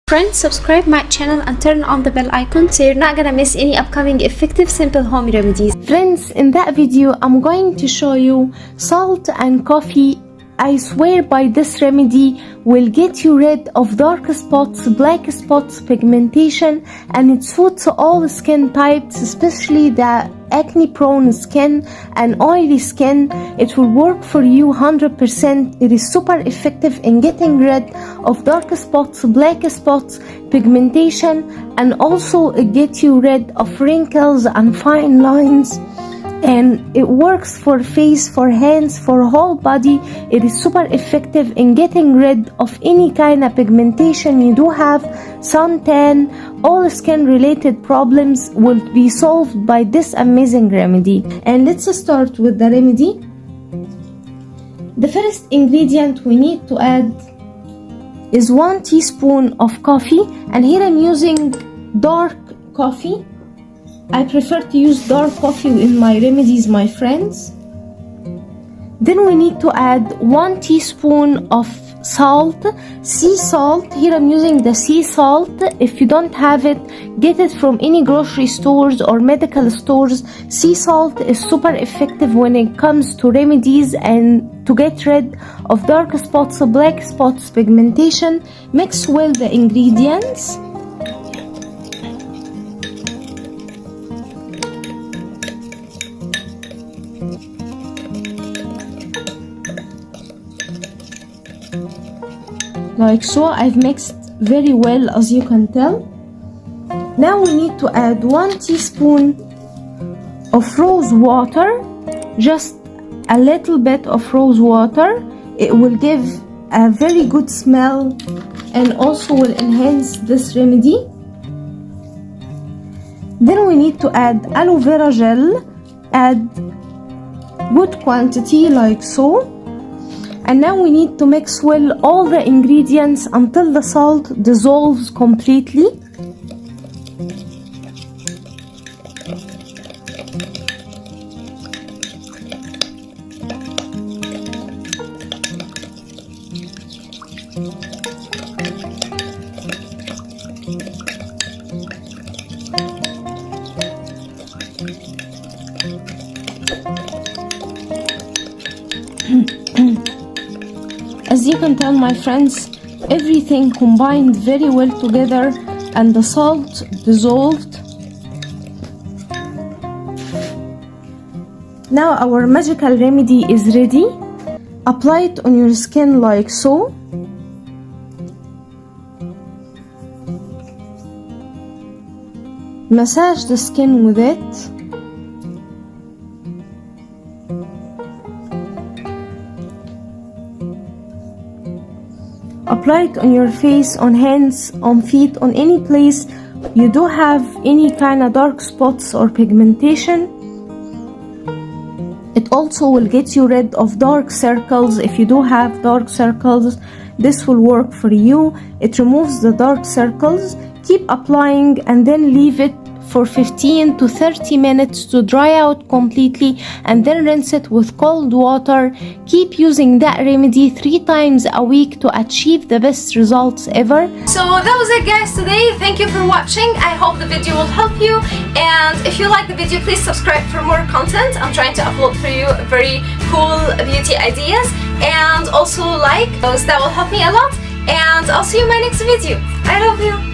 Friends, subscribe my channel and turn on the bell icon so you're not gonna miss any upcoming effective simple home remedies. Friends, in that video I'm going to show you salt and coffee. I swear by this remedy will get you rid of dark spots, black spots, pigmentation, and it suits all skin types, especially the acne prone skin and oily skin. It will work for you 100%. It is super effective in getting rid of dark spots, black spots, pigmentation, and also it gets you rid of wrinkles and fine lines. And it works for face, for hands, for whole body. It is super effective in getting rid of any kind of pigmentation you do have, suntan, all skin related problems will be solved by this amazing remedy. And let's start with the remedy. The first ingredient we need to add is 1 teaspoon of coffee, and here I'm using dark coffee. I prefer to use dark coffee in my remedies, my friends. Then we need to add 1 teaspoon of salt, sea salt. Here I'm using the sea salt. If you don't have it, get it from any grocery stores or medical stores. Sea salt is super effective when it comes to remedies and to get rid of dark spots, black spots, pigmentation. Mix well the ingredients. Like so, I've mixed very well, as you can tell. Now we need to add 1 teaspoon of rose water, just a little bit of rose water. It will give a very good smell and also will enhance this remedy. Then we need to add aloe vera gel, add good quantity like so. And now we need to mix well all the ingredients until the salt dissolves completely. As you can tell, my friends, everything combined very well together and the salt dissolved. Now our magical remedy is ready. Apply it on your skin like so. Massage the skin with it. Apply it on your face, on hands, on feet, on any place you do have any kind of dark spots or pigmentation. It also will get you rid of dark circles. If you do have dark circles, this will work for you. It removes the dark circles. Keep applying and then leave it for 15 to 30 minutes to dry out completely, and then rinse it with cold water. Keep using that remedy 3 times a week to achieve the best results ever. So that was it, guys, today. Thank you for watching. I hope the video will help you, and if you like the video, please subscribe for more content. I'm trying to upload for you very cool beauty ideas, and also like those. That will help me a lot, and I'll see you in my next video. I love you.